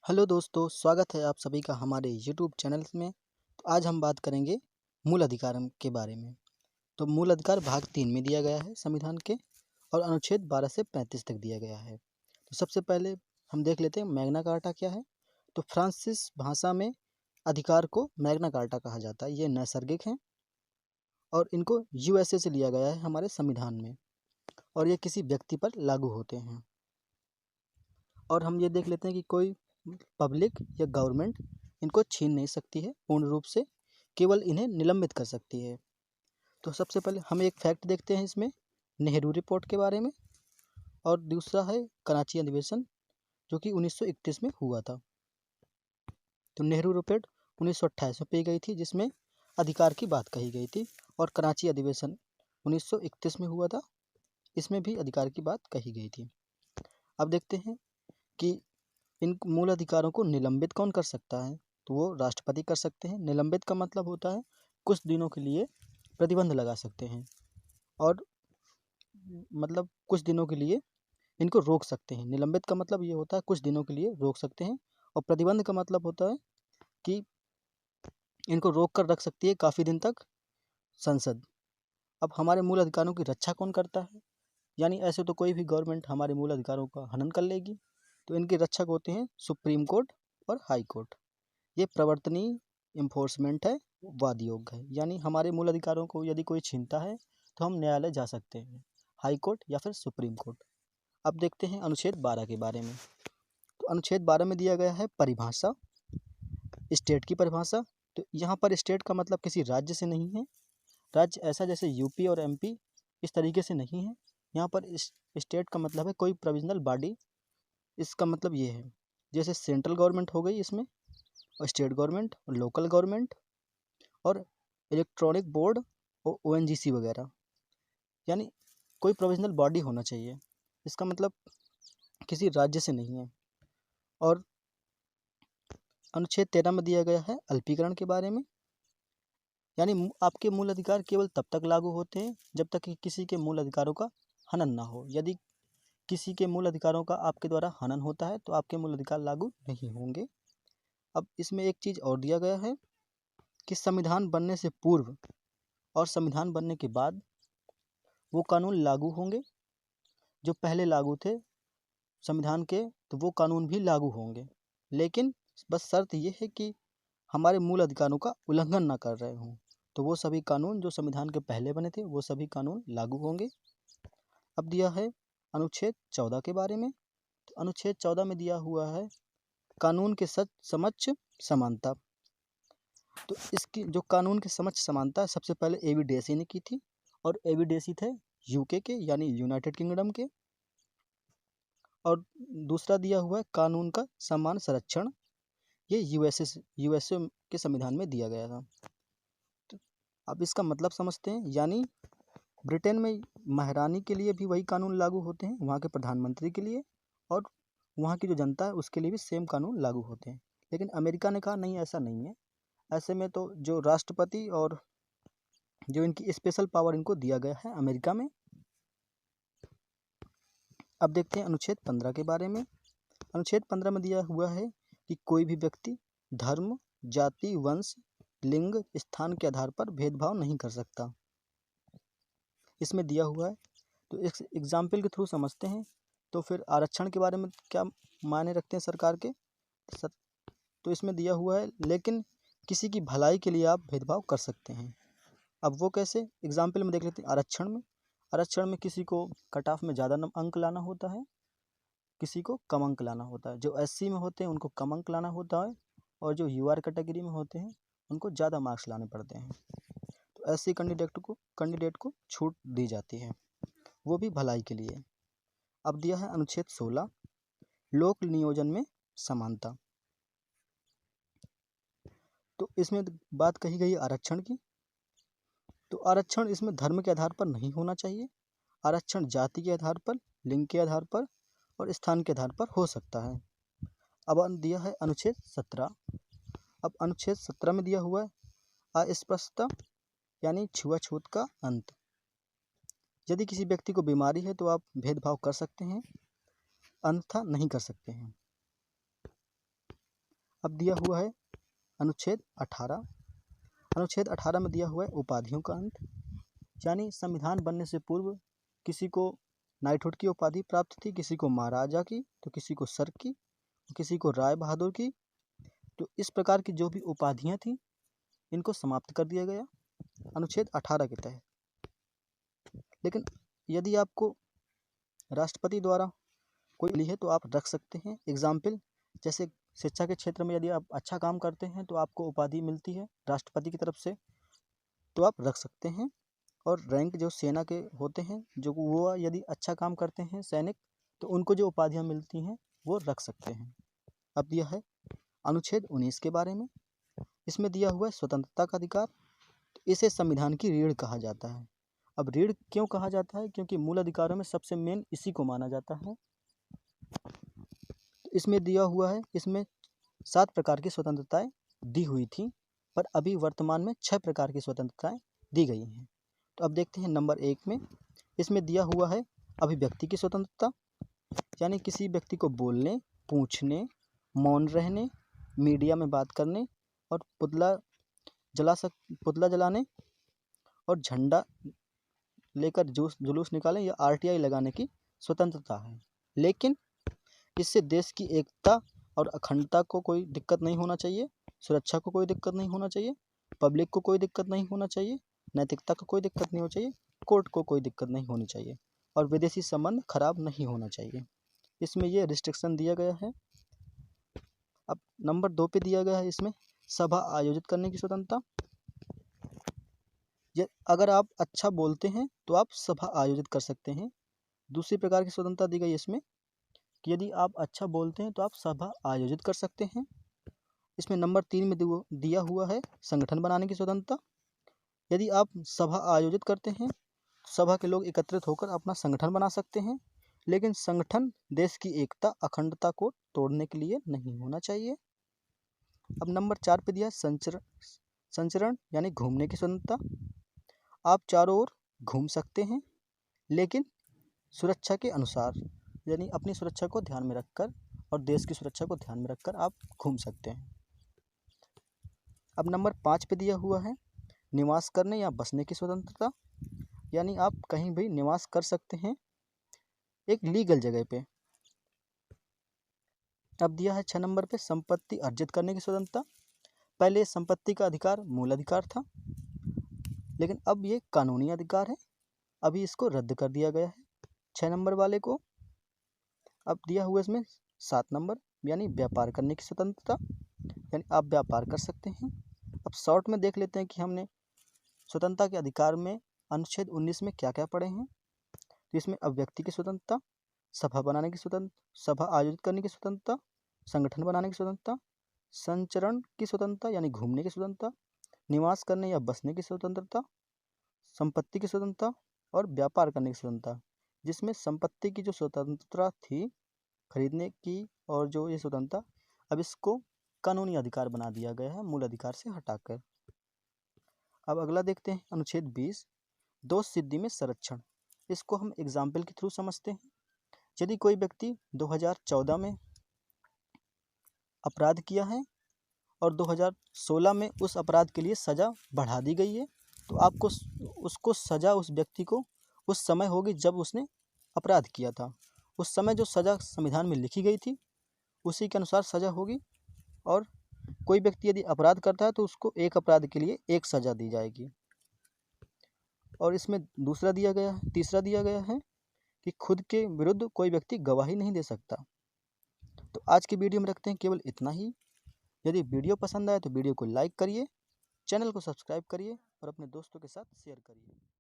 Hello दोस्तों, स्वागत है आप सभी का हमारे यूट्यूब चैनल में। तो आज हम बात करेंगे मूल अधिकार के बारे में। तो मूल अधिकार भाग 3 में दिया गया है संविधान के और अनुच्छेद 12 से 35 तक दिया गया है। तो सबसे पहले हम देख लेते हैं मैग्ना कार्टा क्या है। तो फ्रांसीसी भाषा में अधिकार को मैग्ना कार्टा कहा जाता है। ये नैसर्गिक हैं और इनको यूएसए से लिया गया है हमारे संविधान में, और ये किसी व्यक्ति पर लागू होते हैं। और हम ये देख लेते हैं कि कोई पब्लिक या गवर्नमेंट इनको छीन नहीं सकती है पूर्ण रूप से, केवल इन्हें निलंबित कर सकती है। तो सबसे पहले हम एक फैक्ट देखते हैं इसमें नेहरू रिपोर्ट के बारे में, और दूसरा है कराची अधिवेशन जो कि 1931 में हुआ था। तो नेहरू रिपोर्ट 1928 में पी गई थी, जिसमें अधिकार की बात कही गई थी, और कराची अधिवेशन 1931 में हुआ था, इसमें भी अधिकार की बात कही गई थी। अब देखते हैं कि इन मूल अधिकारों को निलंबित कौन कर सकता है। तो वो राष्ट्रपति कर सकते हैं। निलंबित का मतलब होता है कुछ दिनों के लिए प्रतिबंध लगा सकते हैं, और मतलब कुछ दिनों के लिए इनको रोक सकते हैं। निलंबित का मतलब ये होता है कुछ दिनों के लिए रोक सकते हैं, और प्रतिबंध का मतलब होता है कि इनको रोक कर रख सकती है काफ़ी दिन तक संसद। अब हमारे मूल अधिकारों की रक्षा कौन करता है, यानी ऐसे तो कोई भी गवर्नमेंट हमारे मूल अधिकारों का हनन कर लेगी। तो इनके रक्षक होते हैं सुप्रीम कोर्ट और हाई कोर्ट। ये प्रवर्तनीय इन्फोर्समेंट है, वाद योग्य है, यानी हमारे मूल अधिकारों को यदि कोई छीनता है तो हम न्यायालय जा सकते हैं, हाई कोर्ट या फिर सुप्रीम कोर्ट। अब देखते हैं अनुच्छेद 12 के बारे में। तो अनुच्छेद 12 में दिया गया है परिभाषा, स्टेट की परिभाषा। तो यहाँ पर स्टेट का मतलब किसी राज्य से नहीं है। राज्य ऐसा जैसे यूपी और एमपी, इस तरीके से नहीं है। यहाँ पर स्टेट का मतलब है कोई प्रोविजनल बॉडी। इसका मतलब ये है जैसे सेंट्रल गवर्नमेंट हो गई इसमें, और स्टेट गवर्नमेंट और लोकल गवर्नमेंट और इलेक्ट्रॉनिक बोर्ड और ओएनजीसी वगैरह, यानी कोई प्रोविजनल बॉडी होना चाहिए। इसका मतलब किसी राज्य से नहीं है। और अनुच्छेद 13 में दिया गया है अल्पीकरण के बारे में, यानी आपके मूल अधिकार केवल तब तक लागू होते हैं जब तक कि किसी के मूल अधिकारों का हनन ना हो। यदि किसी के मूल अधिकारों का आपके द्वारा हनन होता है तो आपके मूल अधिकार लागू नहीं होंगे। अब इसमें एक चीज़ और दिया गया है कि संविधान बनने से पूर्व और संविधान बनने के बाद वो कानून लागू होंगे जो पहले लागू थे संविधान के, तो वो कानून भी लागू होंगे, लेकिन बस शर्त ये है कि हमारे मूल अधिकारों का उल्लंघन ना कर रहे हों। तो वो सभी कानून जो संविधान के पहले बने थे वो सभी कानून लागू होंगे। अब दिया है अनुच्छेद 14 के बारे में। तो अनुच्छेद 14 में दिया हुआ है कानून के समक्ष समानता। तो इसकी जो कानून के समक्ष समानता है सबसे पहले एवी डेसी ने की थी, और एवी डेसी थे यूके के यानी यूनाइटेड किंगडम के। और दूसरा दिया हुआ है कानून का समान संरक्षण, ये यूएसए के संविधान में दिया गया था। तो अब इसका मतलब समझते हैं, यानी ब्रिटेन में महारानी के लिए भी वही कानून लागू होते हैं, वहाँ के प्रधानमंत्री के लिए, और वहाँ की जो जनता है उसके लिए भी सेम कानून लागू होते हैं। लेकिन अमेरिका ने कहा नहीं, ऐसा नहीं है। ऐसे में तो जो राष्ट्रपति और जो इनकी स्पेशल पावर इनको दिया गया है अमेरिका में। अब देखते हैं अनुच्छेद 15 के बारे में। अनुच्छेद 15 में दिया हुआ है कि कोई भी व्यक्ति धर्म, जाति, वंश, लिंग, स्थान के आधार पर भेदभाव नहीं कर सकता। इसमें दिया हुआ है। तो एक एग्जाम्पल के थ्रू समझते हैं। तो फिर आरक्षण के बारे में क्या मायने रखते हैं सरकार के। तो इसमें दिया हुआ है लेकिन किसी की भलाई के लिए आप भेदभाव कर सकते हैं। अब वो कैसे, एग्जाम्पल में देख लेते हैं। आरक्षण में किसी को कट ऑफ में ज़्यादा अंक लाना होता है, किसी को कम अंक लाना होता है। जो एससी में होते हैं उनको कम अंक लाना होता है, और जो यूआर कैटेगरी में होते हैं उनको ज़्यादा मार्क्स लाने पड़ते हैं। तो ऐसे कैंडिडेट को छूट दी जाती है, वो भी भलाई के लिए। अब दिया है अनुच्छेद 16 लोक नियोजन में समानता। तो इसमें बात कही गई आरक्षण की। तो आरक्षण इसमें धर्म के आधार पर नहीं होना चाहिए। आरक्षण जाति के आधार पर, लिंग के आधार पर और स्थान के आधार पर हो सकता है। अब दिया है अनुच्छेद 17। अब अनुच्छेद 17 में दिया हुआ है अस्पृश्यता यानी छुआछूत का अंत। यदि किसी व्यक्ति को बीमारी है तो आप भेदभाव कर सकते हैं, अन्यथा नहीं कर सकते हैं। अब दिया हुआ है अनुच्छेद 18। अनुच्छेद 18 में दिया हुआ है उपाधियों का अंत, यानी संविधान बनने से पूर्व किसी को नाइटहुड की उपाधि प्राप्त थी, किसी को महाराजा की, तो किसी को सर की, किसी को राय बहादुर की। तो इस प्रकार की जो भी उपाधियां थी इनको समाप्त कर दिया गया अनुच्छेद 18 के तहत। लेकिन यदि आपको राष्ट्रपति द्वारा कोई ली है तो आप रख सकते हैं। एग्जाम्पल, जैसे शिक्षा के क्षेत्र में यदि आप अच्छा काम करते हैं तो आपको उपाधि मिलती है राष्ट्रपति की तरफ से, तो आप रख सकते हैं। और रैंक जो सेना के होते हैं, जो वो यदि अच्छा काम करते हैं सैनिक, तो उनको जो उपाधियां मिलती हैं वो रख सकते हैं। अब दिया है अनुच्छेद 19 के बारे में। इसमें दिया हुआ है स्वतंत्रता का अधिकार। तो इसे संविधान की रीढ़ कहा जाता है। अब रीढ़ क्यों कहा जाता है? क्योंकि मूल अधिकारों में सबसे मेन इसी को माना जाता है। तो इसमें दिया हुआ है, इसमें 7 प्रकार की स्वतंत्रताएं दी हुई थी, पर अभी वर्तमान में 6 प्रकार की स्वतंत्रताएं दी गई हैं। तो अब देखते हैं नंबर 1 में। इसमें दिया हुआ है अभिव्यक्ति की स्वतंत्रता, यानी किसी व्यक्ति को बोलने, पूछने, मौन रहने, मीडिया में बात करने और पुतला जलाने और झंडा लेकर जुलूस निकालें या आरटीआई लगाने की स्वतंत्रता है। लेकिन इससे देश की एकता और अखंडता को कोई दिक्कत नहीं होना चाहिए, सुरक्षा को कोई दिक्कत नहीं होना चाहिए, पब्लिक को कोई दिक्कत नहीं होना चाहिए, नैतिकता को कोई दिक्कत नहीं होनी चाहिए, कोर्ट को कोई दिक्कत नहीं होनी चाहिए और विदेशी संबंध खराब नहीं होना चाहिए। इसमें ये रिस्ट्रिक्शन दिया गया है। अब नंबर 2 पे दिया गया है इसमें सभा आयोजित करने की स्वतंत्रता। अगर आप अच्छा बोलते हैं तो आप सभा आयोजित कर सकते हैं। दूसरी प्रकार की स्वतंत्रता दी गई है इसमें कि यदि आप अच्छा बोलते हैं तो आप सभा आयोजित कर सकते हैं। इसमें नंबर 3 में दिया हुआ है संगठन बनाने की स्वतंत्रता। यदि आप सभा आयोजित करते हैं, सभा के लोग एकत्रित होकर अपना संगठन बना सकते हैं, लेकिन संगठन देश की एकता अखंडता को तोड़ने के लिए नहीं होना चाहिए। अब नंबर 4 पे दिया संचरण यानी घूमने की स्वतंत्रता। आप चारों ओर घूम सकते हैं, लेकिन सुरक्षा के अनुसार, यानी अपनी सुरक्षा को ध्यान में रखकर और देश की सुरक्षा को ध्यान में रखकर आप घूम सकते हैं। अब नंबर 5 पे दिया हुआ है निवास करने या बसने की स्वतंत्रता, यानी आप कहीं भी निवास कर सकते हैं एक लीगल जगह पे। अब दिया है 6 नंबर पे संपत्ति अर्जित करने की स्वतंत्रता। पहले संपत्ति का अधिकार मूल अधिकार था, लेकिन अब ये कानूनी अधिकार है। अभी इसको रद्द कर दिया गया है 6 नंबर वाले को। अब दिया हुआ इसमें 7 नंबर यानी व्यापार करने की स्वतंत्रता, यानी आप व्यापार कर सकते हैं। अब शॉर्ट में देख लेते हैं कि हमने स्वतंत्रता के अधिकार में अनुच्छेद 19 में क्या क्या पढ़े हैं। तो इसमें अभिव्यक्ति की स्वतंत्रता, सभा बनाने की स्वतंत्रता, सभा आयोजित करने की स्वतंत्रता, संगठन बनाने की स्वतंत्रता, संचरण की स्वतंत्रता यानी घूमने की स्वतंत्रता, निवास करने या बसने की स्वतंत्रता, संपत्ति की स्वतंत्रता और व्यापार करने की स्वतंत्रता। जिसमें संपत्ति की जो स्वतंत्रता थी खरीदने की और जो ये स्वतंत्रता, अब इसको कानूनी अधिकार बना दिया गया है मूल अधिकार से हटाकर। अब अगला देखते हैं अनुच्छेद 20 दोष सिद्धि में संरक्षण। इसको हम एग्जाम्पल के थ्रू समझते हैं। यदि कोई व्यक्ति 2014 में अपराध किया है और 2016 में उस अपराध के लिए सज़ा बढ़ा दी गई है, तो आपको उसको सज़ा उस व्यक्ति को उस समय होगी जब उसने अपराध किया था। उस समय जो सज़ा संविधान में लिखी गई थी उसी के अनुसार सज़ा होगी। और कोई व्यक्ति यदि अपराध करता है तो उसको एक अपराध के लिए एक सज़ा दी जाएगी। और इसमें तीसरा दिया गया है कि खुद के विरुद्ध कोई व्यक्ति गवाही नहीं दे सकता। तो आज की वीडियो में रखते हैं केवल इतना ही। यदि वीडियो पसंद आए तो वीडियो को लाइक करिए, चैनल को सब्सक्राइब करिए और अपने दोस्तों के साथ शेयर करिए।